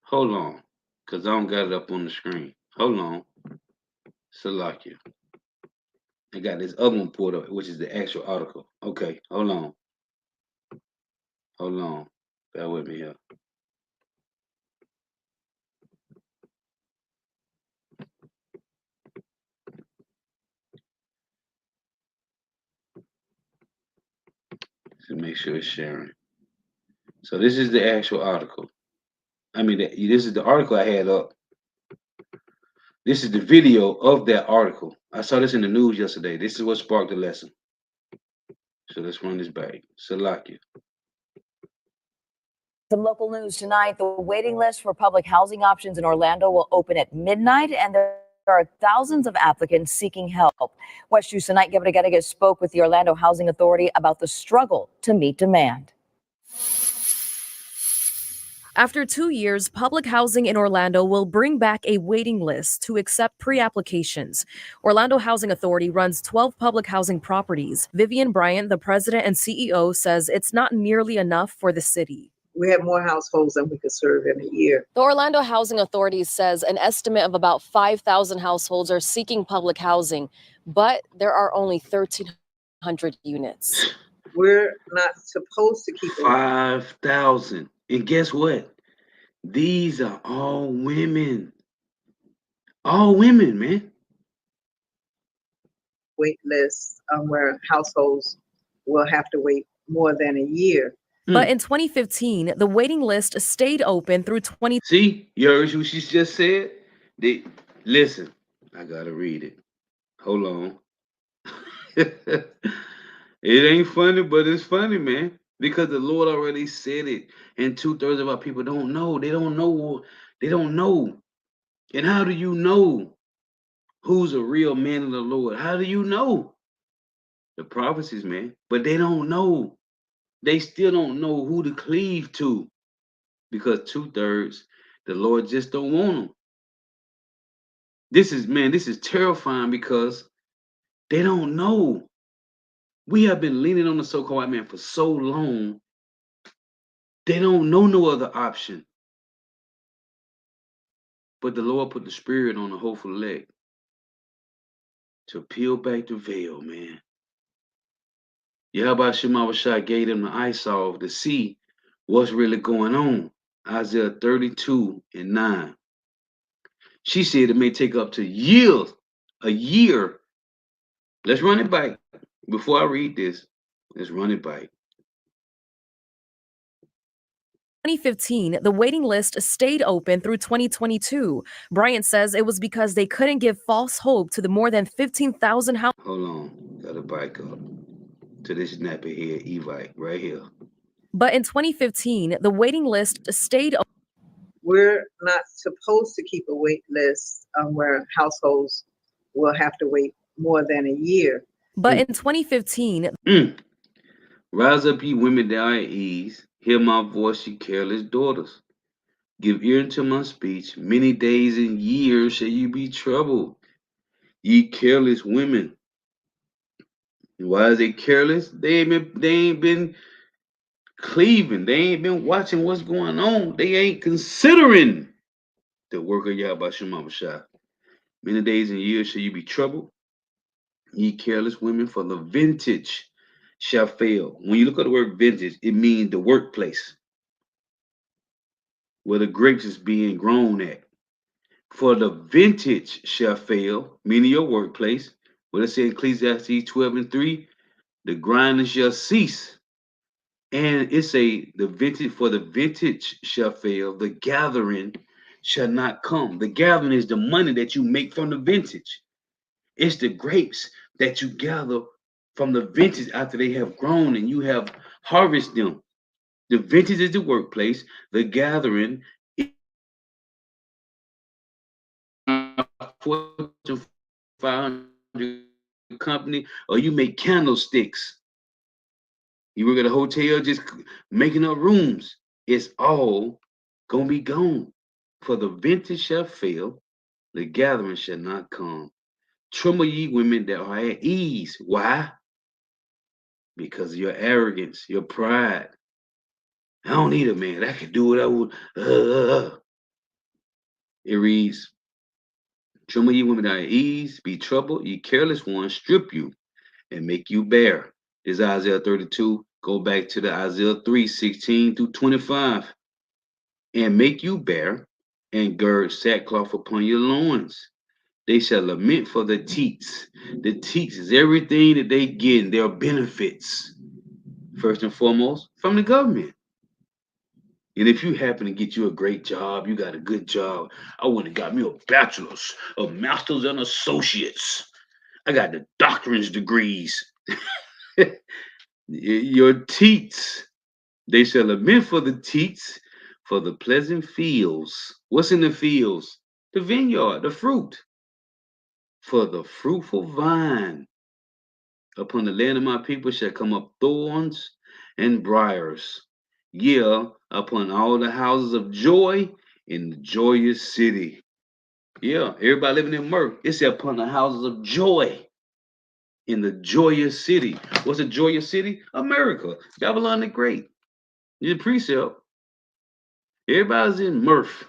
Hold on, because I don't got it up on the screen. Hold on, Salakia. I got this other one pulled up, which is the actual article. Okay, hold on. Bear with me here. To make sure it's sharing. So this is the actual article. I mean, this is the article I had up. This is the video of that article. I saw this in the news yesterday. This is what sparked the lesson. So let's run this back. Salakia. Some local news tonight. The waiting list for public housing options in Orlando will open at midnight, and there are thousands of applicants seeking help. West News Tonight, Gabriel Geddes spoke with the Orlando Housing Authority about the struggle to meet demand. After 2 years, public housing in Orlando will bring back a waiting list to accept pre-applications. Orlando Housing Authority runs 12 public housing properties. Vivian Bryant, the president and CEO, says it's not nearly enough for the city. We have more households than we could serve in a year. The Orlando Housing Authority says an estimate of about 5,000 households are seeking public housing, but there are only 1,300 units. We're not supposed to keep 5,000. And guess what? These are all women. All women, man. wait lists where households will have to wait more than a year. But in 2015, the waiting list stayed open through 20. See, you heard what she just said? Listen, I gotta read it. Hold on. It ain't funny, but it's funny, man. Because the Lord already said it. And 2/3 of our people don't know. They don't know. They don't know. And how do you know who's a real man of the Lord? How do you know? The prophecies, man. But they don't know. They still don't know who to cleave to. Because 2/3, the Lord just don't want them. This is terrifying because they don't know. We have been leaning on the so-called white man for so long. They don't know no other option. But the Lord put the spirit on the hopeful elect to peel back the veil, man. Yahweh Shemawashah gave them the eyesalve to see what's really going on. Isaiah 32:9. She said it may take up to years, a year. Let's run it back. Before I read this, let's run it back. 2015, the waiting list stayed open through 2022. Bryant says it was because they couldn't give false hope to the more than 15,000 households. Hold on, gotta back up to this nappy head Evite right here. But in 2015, the waiting list stayed open. We're not supposed to keep a wait list where households will have to wait more than a year. But in 2015, Rise up, ye women that are at ease. Hear my voice, ye careless daughters. Give ear unto my speech. Many days and years shall you be troubled, ye careless women. And why is they careless? They ain't been Cleveland, they ain't been watching what's going on. They ain't considering the work of Yahweh Shema Shah. Many days and years shall you be troubled. Ye careless women, for the vintage shall fail. When you look at the word vintage, it means the workplace where the grapes is being grown at. For the vintage shall fail, meaning your workplace. What it says in Ecclesiastes 12:3, the grinding shall cease. And it say the vintage, for the vintage shall fail, the gathering shall not come. The gathering is the money that you make from the vintage. It's the grapes that you gather from the vintage after they have grown and you have harvested them. The vintage is the workplace. The gathering is Fortune 500 company, or you make candlesticks. You work at a hotel just making up rooms. It's all gonna be gone. For the vintage shall fail, the gathering shall not come. Tremble ye women that are at ease. Why? Because of your arrogance, your pride. I don't need a man. I can do what I would. It reads, tremble ye women that are at ease, be troubled, ye careless ones, strip you and make you bare. This is Isaiah 32. Go back to the Isaiah 3:16-25. And make you bare, and gird sackcloth upon your loins. They shall lament for the teats. The teats is everything that they get in their benefits. First and foremost, from the government. And if you happen to get you a great job, you got a good job. I went and got me a bachelor's, a master's, and associates. I got the doctorate's degrees. Your teats, they shall lament for the teats, for the pleasant fields. What's in the fields? The vineyard, the fruit. For the fruitful vine. Upon the land of my people shall come up thorns and briars. Yeah, upon all the houses of joy in the joyous city. Yeah, everybody living in mirth. It's upon the houses of joy in the joyous city. What's a joyous city? America. Babylon the Great. The precept. Everybody's in mirth.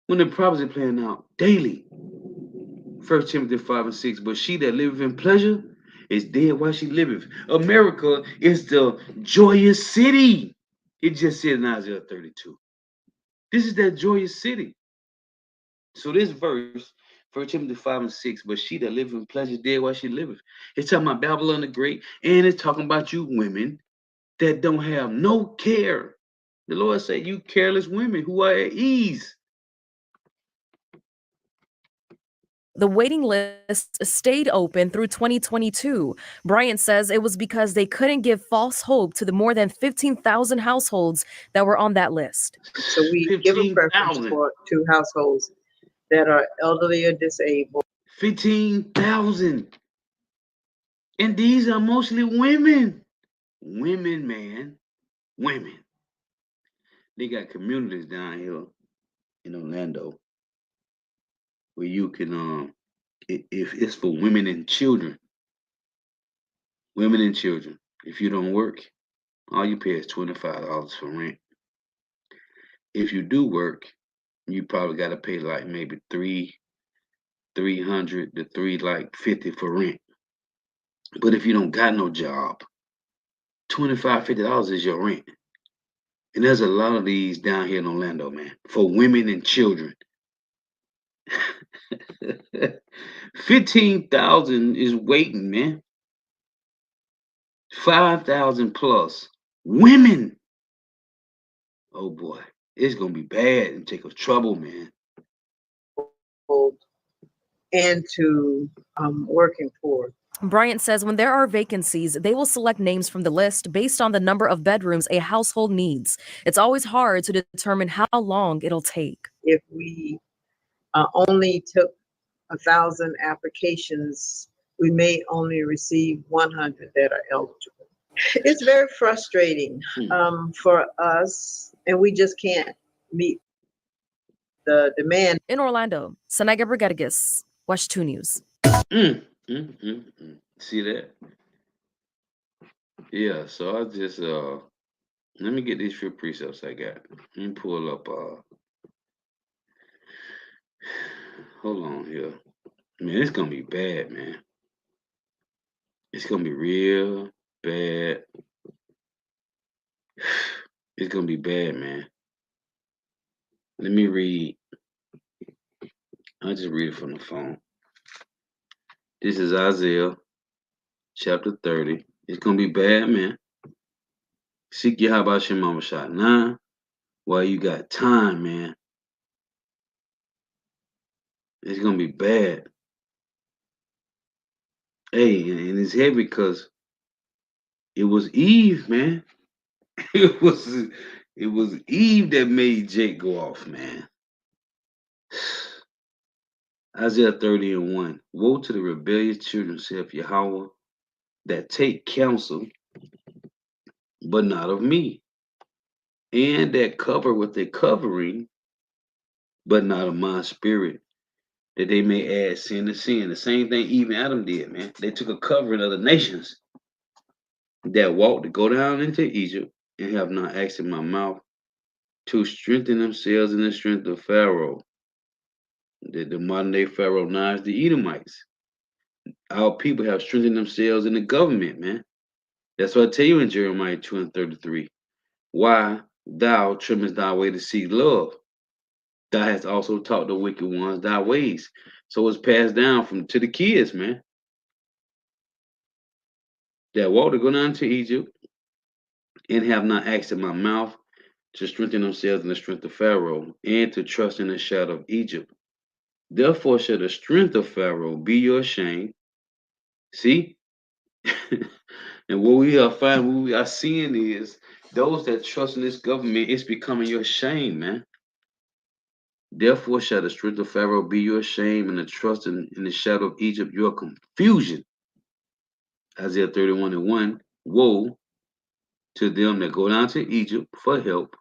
When the prophecy playing out daily. 1 Timothy 5:6. But she that liveth in pleasure is dead while she liveth. America is the joyous city. It just said in Isaiah 32. This is that joyous city. So this verse, 1 Timothy 5:6, but she that liveth in pleasure dead while she liveth. It's talking about Babylon the Great, and it's talking about you women that don't have no care. The Lord said, you careless women who are at ease. The waiting list stayed open through 2022. Bryant says it was because they couldn't give false hope to the more than 15,000 households that were on that list. So we give a preference to households that are elderly or disabled. 15,000. And these are mostly women. Women, man. Women. They got communities down here in Orlando where you can, if it's for women and children. Women and children. If you don't work, all you pay is $25 for rent. If you do work, you probably got to pay like maybe $300 to $350 for rent. But if you don't got no job, $25-$50 is your rent. And there's a lot of these down here in Orlando, man, for women and children. 15,000 is waiting, man. 5,000 plus women. Oh boy, it's gonna be bad and take us trouble, man. And to working poor. Bryant says when there are vacancies, they will select names from the list based on the number of bedrooms a household needs. It's always hard to determine how long it'll take. If we only took 1,000 applications, we may only receive 100 that are eligible. It's very frustrating for us, and we just can't meet the demand. In Orlando, Sanaya Brigadagis, Watch 2 News. See that? Yeah, so I just Let me get these few precepts I got. Let me pull up. Hold on here. Man, it's gonna be bad, man. It's gonna be real bad. It's gonna be bad, man. Let me read. I'll just read it from the phone. This is Isaiah chapter 30. It's gonna be bad, man. Seek Yahweh Shem Shot now while you got time, man. It's gonna be bad. Hey, and it's heavy because it was Eve, man. It was Eve that made Jake go off, man. Isaiah 30:1. Woe to the rebellious children, saith Yahweh, that take counsel, but not of me, and that cover with a covering, but not of my spirit, that they may add sin to sin. The same thing even Adam did, man. They took a covering of the nations that walked to go down into Egypt and have not asked in my mouth to strengthen themselves in the strength of Pharaoh. The modern day Pharaoh now is the Edomites. Our people have strengthened themselves in the government, man. That's what I tell you in Jeremiah 2:33. Why thou trimmest thy way to seek love? Thou hast also taught the wicked ones thy ways. So it's passed down from to the kids, man. That walk to go down to Egypt and have not asked in my mouth to strengthen themselves in the strength of Pharaoh and to trust in the shadow of Egypt. Therefore shall the strength of Pharaoh be your shame. See? And what we are seeing is those that trust in this government, it's becoming your shame, man. Therefore shall the strength of Pharaoh be your shame, and the trust in the shadow of Egypt your confusion. Isaiah 31:1. Woe to them that go down to Egypt for help,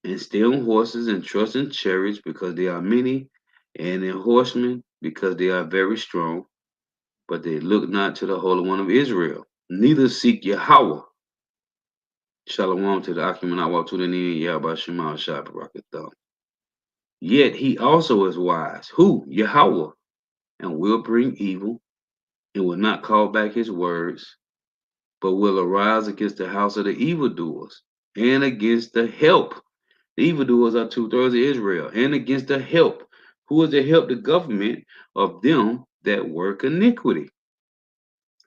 and stay on horses and trust in chariots because they are many, and in horsemen because they are very strong. But they look not to the Holy One of Israel, neither seek Yahweh. Shalom to the Akim and to the Nini Yahweh Shema Shabbat. Yet he also is wise. Who? Yahweh. And will bring evil, and will not call back his words, but will arise against the house of the evildoers, and against the help. The evildoers are 2/3 of Israel, and against the help. Who is to help the government of them that work iniquity?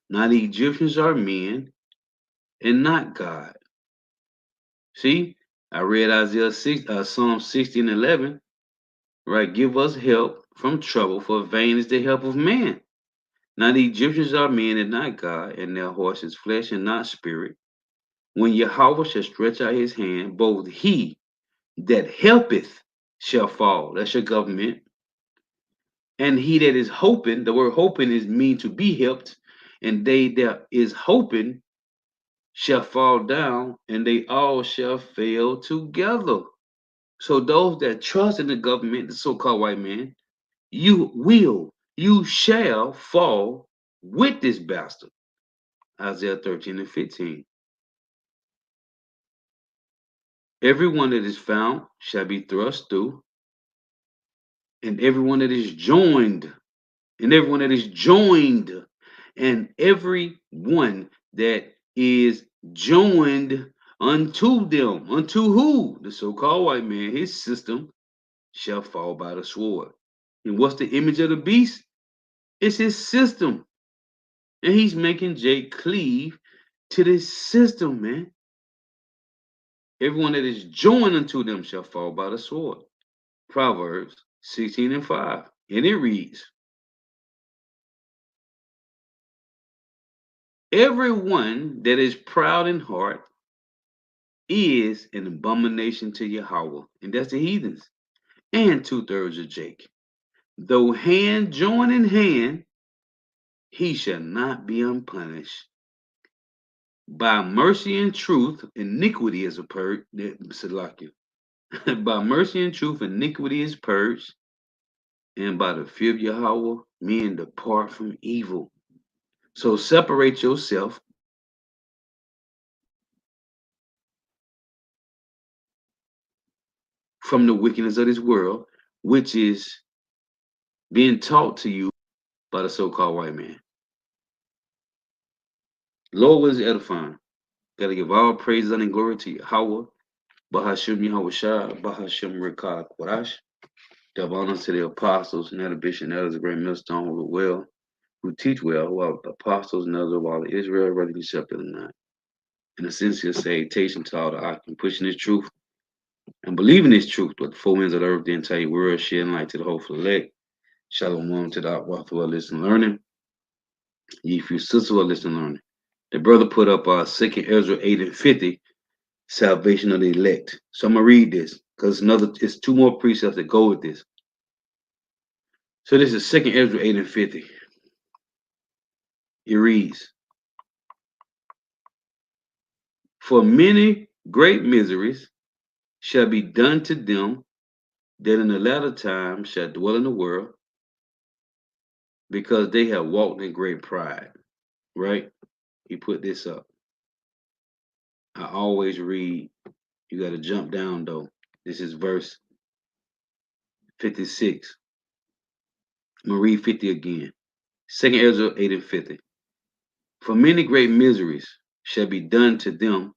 Now the Egyptians are men and not God. See, I read Psalm 16:11. Right, give us help from trouble, for vain is the help of man. Now the Egyptians are men and not God, and their horse is flesh and not spirit. When Yahweh shall stretch out his hand, both he that helpeth shall fall. That's your government. And he that is hoping, the word hoping is mean to be helped, and they that is hoping shall fall down, and they all shall fail together. So those that trust in the government, the so-called white man, you shall fall with this bastard. Isaiah 13:15. Everyone that is found shall be thrust through, and everyone that is joined, and everyone that is joined, and everyone that is joined unto them, unto who? The so-called white man, his system, shall fall by the sword. And what's the image of the beast? It's his system. And he's making Jake cleave to this system, man. Everyone that is joined unto them shall fall by the sword. Proverbs 16:5. And it reads, everyone that is proud in heart is an abomination to Yahweh. And that's the heathens. And 2/3 of Jake. Though hand join in hand, he shall not be unpunished. By mercy and truth, iniquity is purged. By mercy and truth, iniquity is purged, and by the fear of Yahweh, men depart from evil. So separate yourself from the wickedness of this world, which is being taught to you by the so-called white man. Lord was edifying. Gotta give all praise and glory to Yahweh, Bahashim Yahweh Shah, Bahashim Rekah Kodash. Give honor to the apostles, and the bishop, and elders, a great millstone who teach well, who are apostles and elders of all of Israel, whether you accept it or not. And a sincere salutation to all the Akim pushing this truth and believing this truth, but the four winds of the earth, the entire world, sharing light to the whole elect. Shalom to the Akwath who are listening learning. Ye few sisters who are listening learning. The brother put up 2 Ezra 8 and 50, salvation of the elect. So I'm gonna read this because it's two more precepts that go with this. So this is 2 Ezra 8 and 50. It reads, for many great miseries shall be done to them that in the latter time shall dwell in the world, because they have walked in great pride. Right? He put this up. I always read, you got to jump down though. This is verse 56. I'm going to read 50 again. 2 Ezra 8 and 50. For many great miseries shall be done to them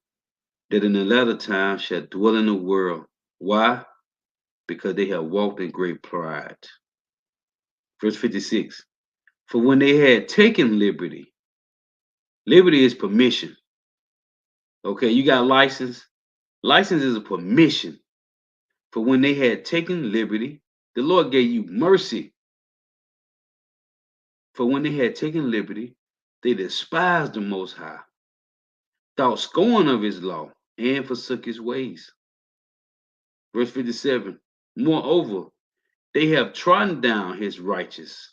that in the latter time shall dwell in the world. Why? Because they have walked in great pride. Verse 56. For when they had taken liberty, liberty is permission. Okay, you got license. License is a permission. For when they had taken liberty, the Lord gave you mercy. For when they had taken liberty, they despised the Most High, thought scorn of his law, and forsook his ways. Verse 57. Moreover, they have trodden down his righteous.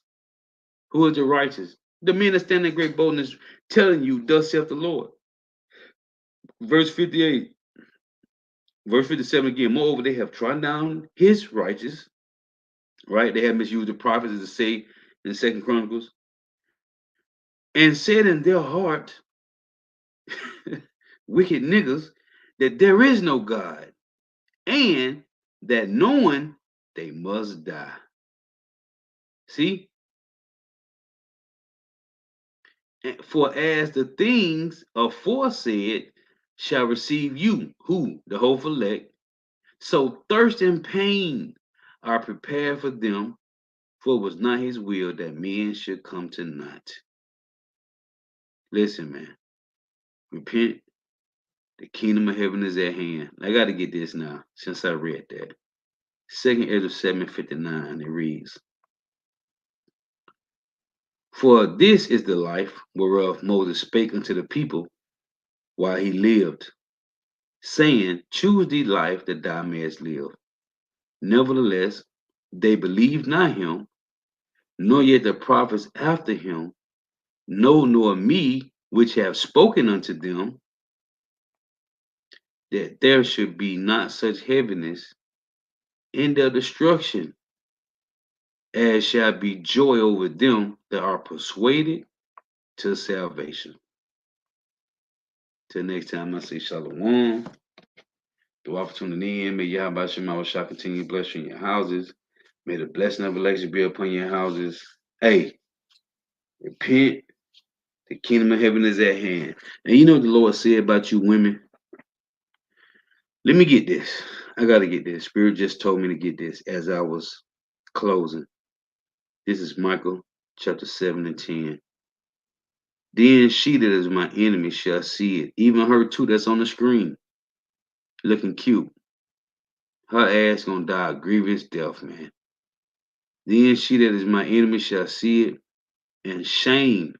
Who is the righteous? The men that stand in great boldness, telling you, thus saith the Lord. Verse 58. Verse 57 again. Moreover, they have trodden down his righteous. Right? They have misused the prophets, as it say in 2 Chronicles. And said in their heart, wicked niggas, that there is no God, and that knowing they must die. See? For as the things aforesaid shall receive you, who? The whole elect. So thirst and pain are prepared for them, for it was not his will that men should come to naught. Listen, man. Repent. The kingdom of heaven is at hand. I got to get this now, since I read that. 2 Ezra 7:59, it reads, for this is the life whereof Moses spake unto the people while he lived, saying, choose thee life that thou mayest live. Nevertheless, they believed not him, nor yet the prophets after him, no, nor me, which have spoken unto them, that there should be not such heaviness in their destruction, as shall be joy over them that are persuaded to salvation. Till next time, I say shalom. The opportunity in. May Yahweh Shema shall continue to bless you in your houses. May the blessing of election be upon your houses. Hey, repent. The kingdom of heaven is at hand. And you know what the Lord said about you women? Let me get this. I got to get this. Spirit just told me to get this as I was closing. This is Micah chapter 7 and 10. Then she that is my enemy shall see it. Even her too, that's on the screen. Looking cute. Her ass gonna die a grievous death, man. Then she that is my enemy shall see it, and shame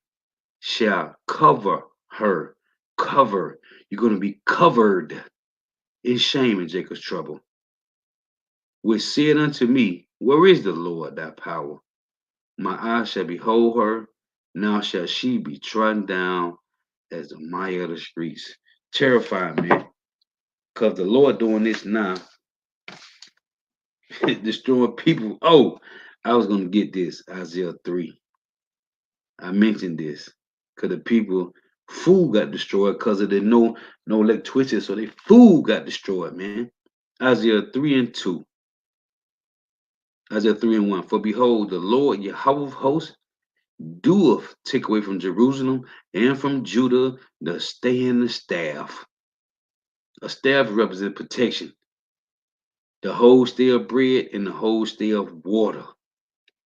shall cover her. Cover. You're gonna be covered in shame in Jacob's trouble. Which said unto me, where is the Lord thy power? My eyes shall behold her. Now shall she be trodden down as the mire of the streets. Terrified, man. Because the Lord doing this now. Destroying people. Oh, I was going to get this. Isaiah 3. I mentioned this. Because the people, food got destroyed because of the no electricity. So they food got destroyed, man. Isaiah 3 and 2. Isaiah 3:1. For behold, the Lord Yahweh of hosts doeth take away from Jerusalem and from Judah the stay and the staff. A staff represents protection. The whole stay of bread and the whole stay of water.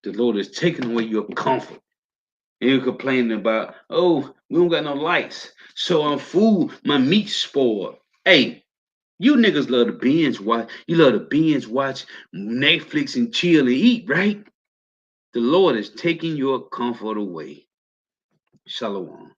The Lord is taking away your comfort. And you're complaining about, oh, we don't got no lights. So I'm food, my meat's spoiled. Hey, you niggas love to binge watch. You love to binge watch Netflix and chill and eat, right? The Lord is taking your comfort away. Shalom.